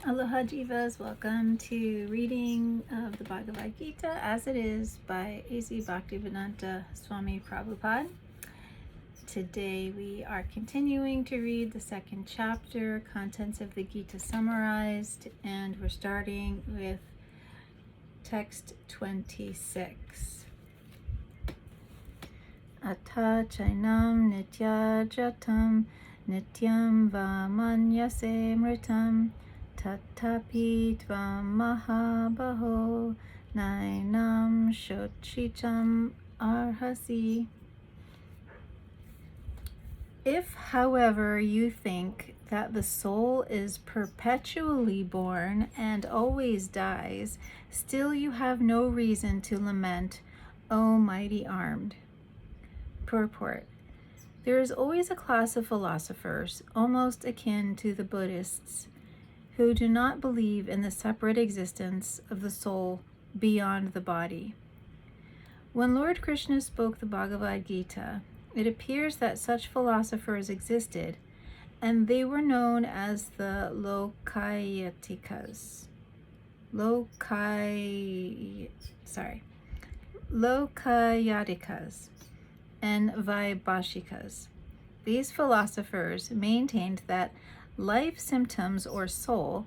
Aloha Jivas, welcome to reading of the Bhagavad Gita as it is by A.C. Bhaktivedanta Swami Prabhupad. Today we are continuing to read the second chapter, contents of the Gita summarized, and we're starting with text 26. Atha chainam nitya jatam nityam va manyase mritam Tatapi tvam mahabaho nainam shochitam arhasi. If, however, you think that the soul is perpetually born and always dies, still you have no reason to lament, O mighty armed. Purport. There is always a class of philosophers, almost akin to the Buddhists, who do not believe in the separate existence of the soul beyond the body. When Lord Krishna spoke the Bhagavad Gita, it appears that such philosophers existed, and they were known as the Lokayatikas. Lokayatikas and Vaibhashikas. These philosophers maintained that life symptoms or soul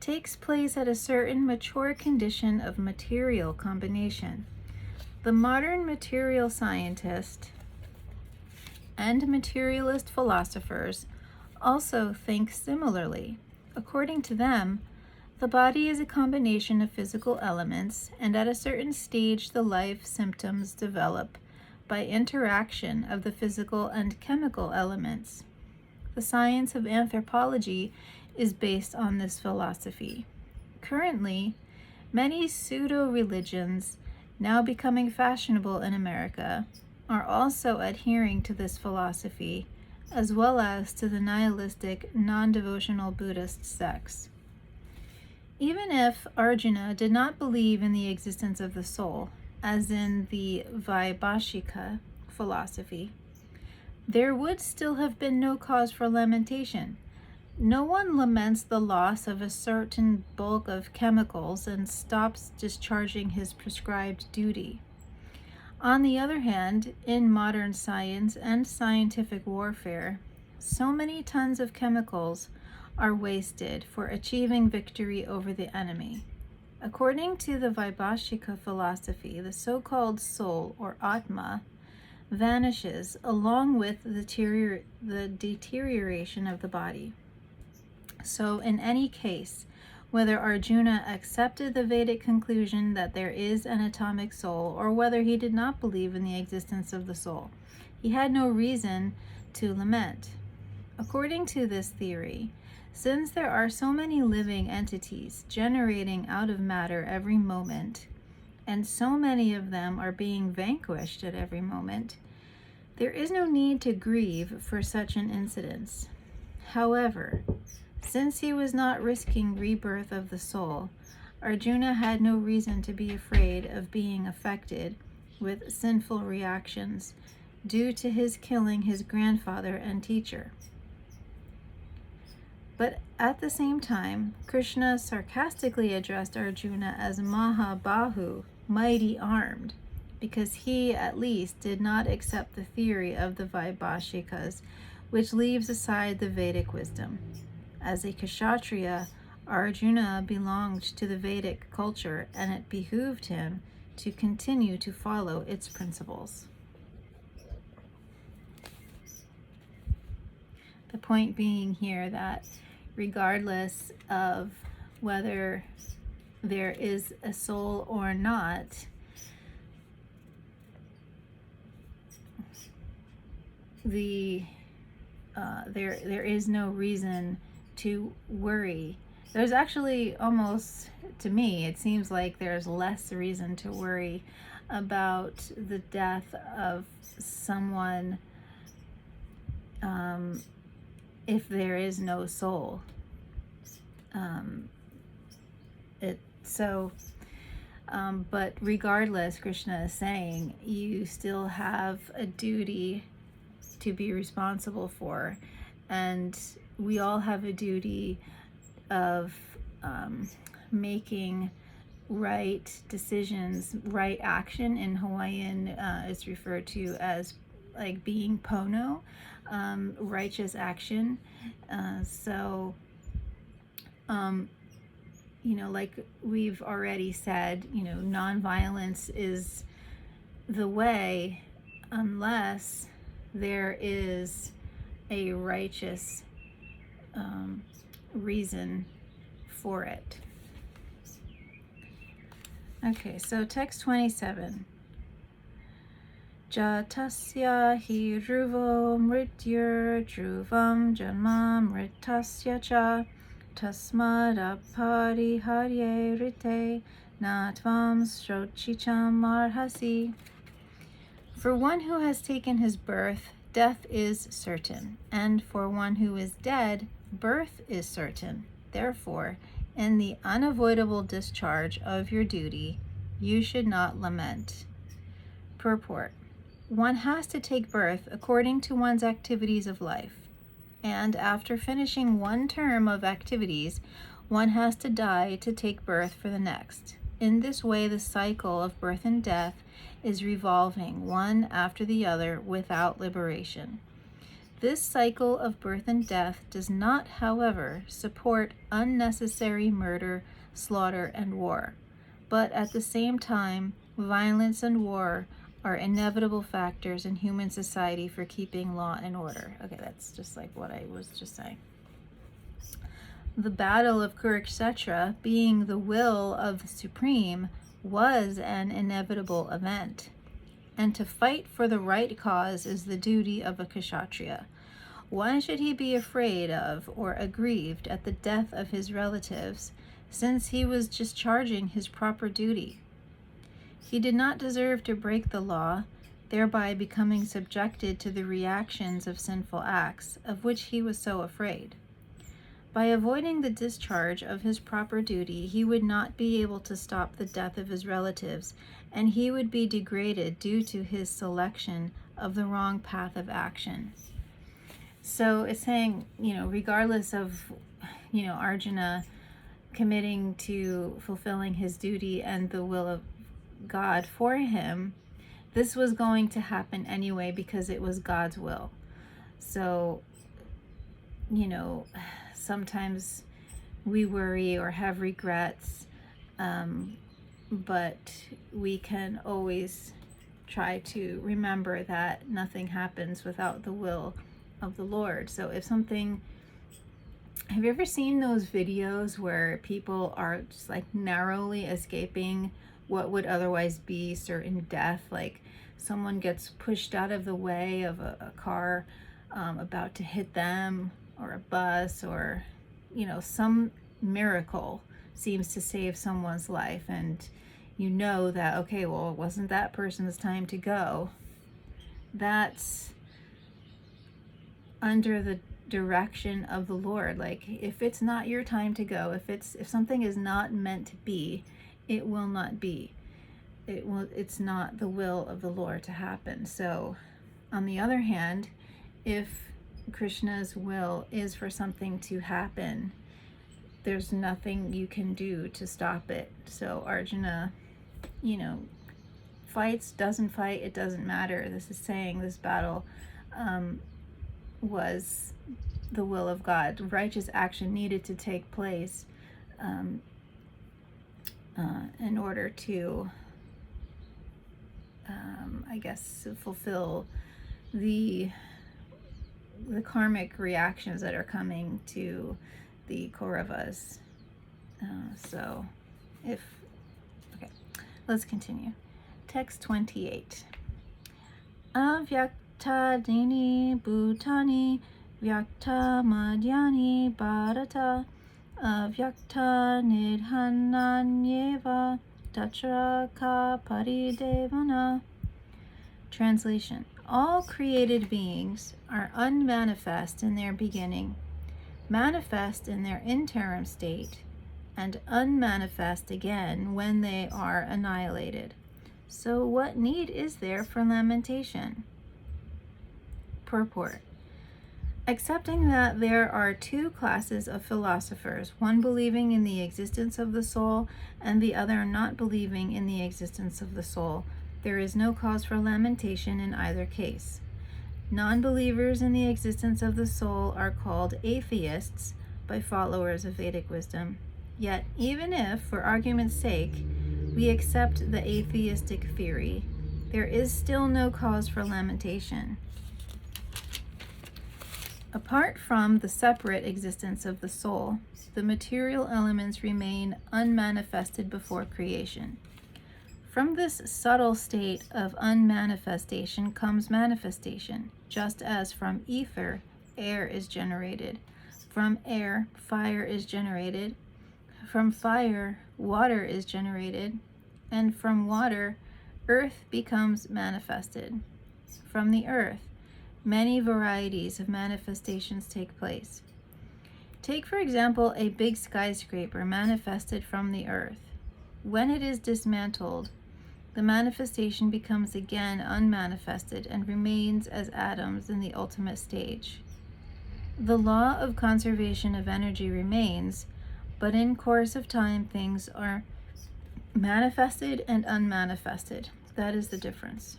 takes place at a certain mature condition of material combination. The modern material scientist and materialist philosophers also think similarly. According to them, the body is a combination of physical elements, and at a certain stage the life symptoms develop by interaction of the physical and chemical elements. The science of anthropology is based on this philosophy. Currently, many pseudo-religions, now becoming fashionable in America, are also adhering to this philosophy, as well as to the nihilistic, non-devotional Buddhist sects. Even if Arjuna did not believe in the existence of the soul, as in the Vaibhashika philosophy, there would still have been no cause for lamentation. No one laments the loss of a certain bulk of chemicals and stops discharging his prescribed duty. On the other hand, in modern science and scientific warfare, so many tons of chemicals are wasted for achieving victory over the enemy. According to the Vaibhashika philosophy, the so-called soul or Atma vanishes along with the deterioration of the body. So in any case, whether Arjuna accepted the Vedic conclusion that there is an atomic soul, or whether he did not believe in the existence of the soul, he had no reason to lament. According to this theory, since there are so many living entities generating out of matter every moment, and so many of them are being vanquished at every moment, there is no need to grieve for such an incidence. However, since he was not risking rebirth of the soul, Arjuna had no reason to be afraid of being affected with sinful reactions due to his killing his grandfather and teacher. But at the same time, Krishna sarcastically addressed Arjuna as Mahabahu, mighty armed, because he at least did not accept the theory of the Vaibhashikas, which leaves aside the Vedic wisdom. As a Kshatriya, Arjuna belonged to the Vedic culture, and it behooved him to continue to follow its principles. The point being here that regardless of whether there is a soul or not, there is no reason to worry. There's actually almost, to me, it seems like there's less reason to worry about the death of someone if there is no soul. But regardless, Krishna is saying you still have a duty to be responsible for, and we all have a duty of making right decisions. Right action in Hawaiian is referred to as like being pono, righteous action. Like we've already said, nonviolence is the way unless there is a righteous reason for it. Okay, so text 27. Jatasya hi dhruvo mrityur dhruvam janma mritasya cha tasmad apariharye rite natvam srochicham arhasi. For one who has taken his birth, death is certain, and for one who is dead, birth is certain. Therefore, in the unavoidable discharge of your duty, you should not lament. Purport. One has to take birth according to one's activities of life, and after finishing one term of activities, one has to die to take birth for the next. In this way, the cycle of birth and death is revolving one after the other without liberation. This cycle of birth and death does not, however, support unnecessary murder, slaughter, and war. But at the same time, violence and war are inevitable factors in human society for keeping law and order. Okay, that's just like what I was just saying. The battle of Kurukshetra, being the will of the Supreme, was an inevitable event. And to fight for the right cause is the duty of a Kshatriya. Why should he be afraid of or aggrieved at the death of his relatives, since he was discharging his proper duty? He did not deserve to break the law, thereby becoming subjected to the reactions of sinful acts, of which he was so afraid. By avoiding the discharge of his proper duty, he would not be able to stop the death of his relatives, and he would be degraded due to his selection of the wrong path of action. So it's saying, regardless of, Arjuna committing to fulfilling his duty and the will of God for him, this was going to happen anyway because it was God's will. So, sometimes we worry or have regrets, but we can always try to remember that nothing happens without the will of the Lord. So if something, have you ever seen those videos where people are just like narrowly escaping what would otherwise be certain death? Like someone gets pushed out of the way of a car about to hit them, or a bus, or some miracle seems to save someone's life, and that, okay, well, it wasn't that person's time to go. That's under the direction of the Lord. Like if it's not your time to go, if something is not meant to be, it will not be. It's not the will of the Lord to happen. So on the other hand, if Krishna's will is for something to happen, there's nothing you can do to stop it. So Arjuna, fights, doesn't fight, it doesn't matter. This is saying this battle was the will of God. Righteous action needed to take place in order to, fulfill the karmic reactions that are coming to the Kauravas. Okay, let's continue. Text 28. Avyakta dini bhutani vyakta madhyani bharata avyakta nidhananyeva tatra ka paridevana. Translation. All created beings are unmanifest in their beginning, manifest in their interim state, and unmanifest again when they are annihilated. So what need is there for lamentation? Purport. Accepting that there are two classes of philosophers, one believing in the existence of the soul and the other not believing in the existence of the soul, there is no cause for lamentation in either case. Non-believers in the existence of the soul are called atheists by followers of Vedic wisdom. Yet, even if, for argument's sake, we accept the atheistic theory, there is still no cause for lamentation. Apart from the separate existence of the soul, the material elements remain unmanifested before creation. From this subtle state of unmanifestation comes manifestation, just as from ether, air is generated. From air, fire is generated. From fire, water is generated. And from water, earth becomes manifested. From the earth, many varieties of manifestations take place. Take, for example, a big skyscraper manifested from the earth. When it is dismantled, the manifestation becomes again unmanifested and remains as atoms in the ultimate stage. The law of conservation of energy remains, but in course of time things are manifested and unmanifested. That is the difference.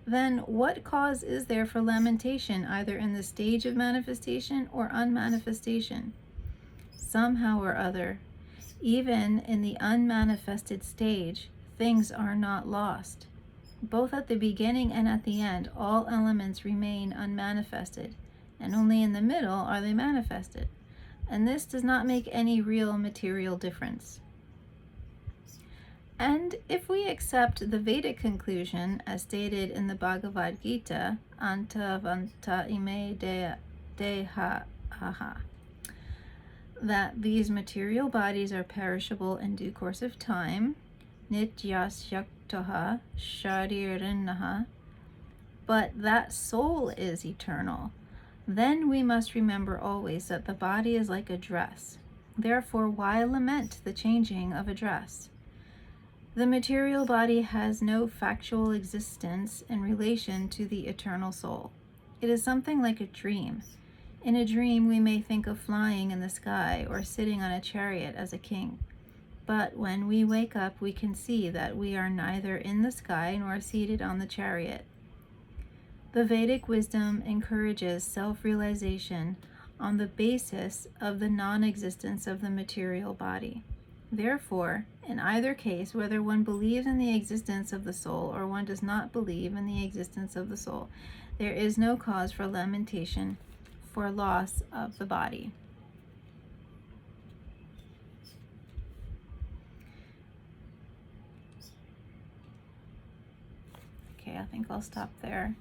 Then what cause is there for lamentation, either in the stage of manifestation or unmanifestation? Somehow or other, even in the unmanifested stage, things are not lost. Both at the beginning and at the end, all elements remain unmanifested, and only in the middle are they manifested. And this does not make any real material difference. And if we accept the Vedic conclusion, as stated in the Bhagavad Gita, Antavanta ime deha aha, that these material bodies are perishable in due course of time, nityasyaktaha sharirinaha, but that soul is eternal, then we must remember always that the body is like a dress. Therefore, why lament the changing of a dress? The material body has no factual existence in relation to the eternal soul. It is something like a dream. In a dream, we may think of flying in the sky or sitting on a chariot as a king. But when we wake up, we can see that we are neither in the sky nor seated on the chariot. The Vedic wisdom encourages self-realization on the basis of the non-existence of the material body. Therefore, in either case, whether one believes in the existence of the soul or one does not believe in the existence of the soul, there is no cause for lamentation for loss of the body. Okay, I think I'll stop there.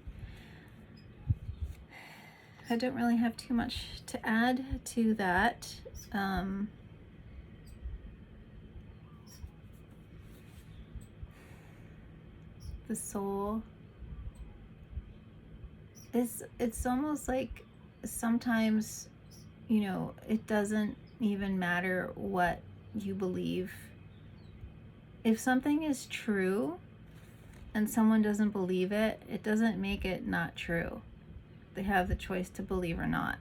I don't really have too much to add to that. The soul is, it's almost like sometimes, it doesn't even matter what you believe. If something is true and someone doesn't believe it, it doesn't make it not true. They have the choice to believe or not.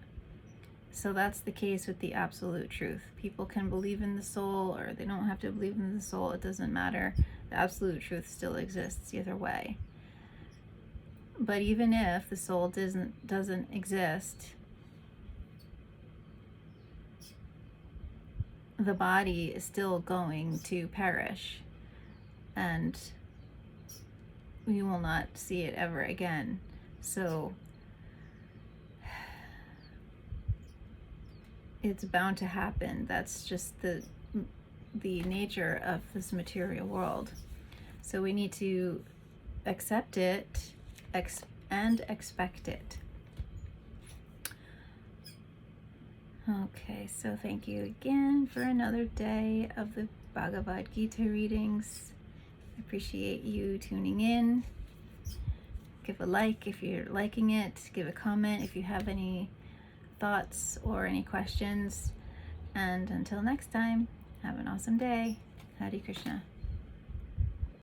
So that's the case with the absolute truth. People can believe in the soul or they don't have to believe in the soul. It doesn't matter. The absolute truth still exists either way. But even if the soul doesn't exist, the body is still going to perish, and we will not see it ever again. So it's bound to happen. That's just the nature of this material world. So we need to accept it and expect it. Okay, so thank you again for another day of the Bhagavad Gita readings. I appreciate you tuning in. Give a like if you're liking it. Give a comment if you have any thoughts or any questions. And until next time, have an awesome day. Hare Krishna.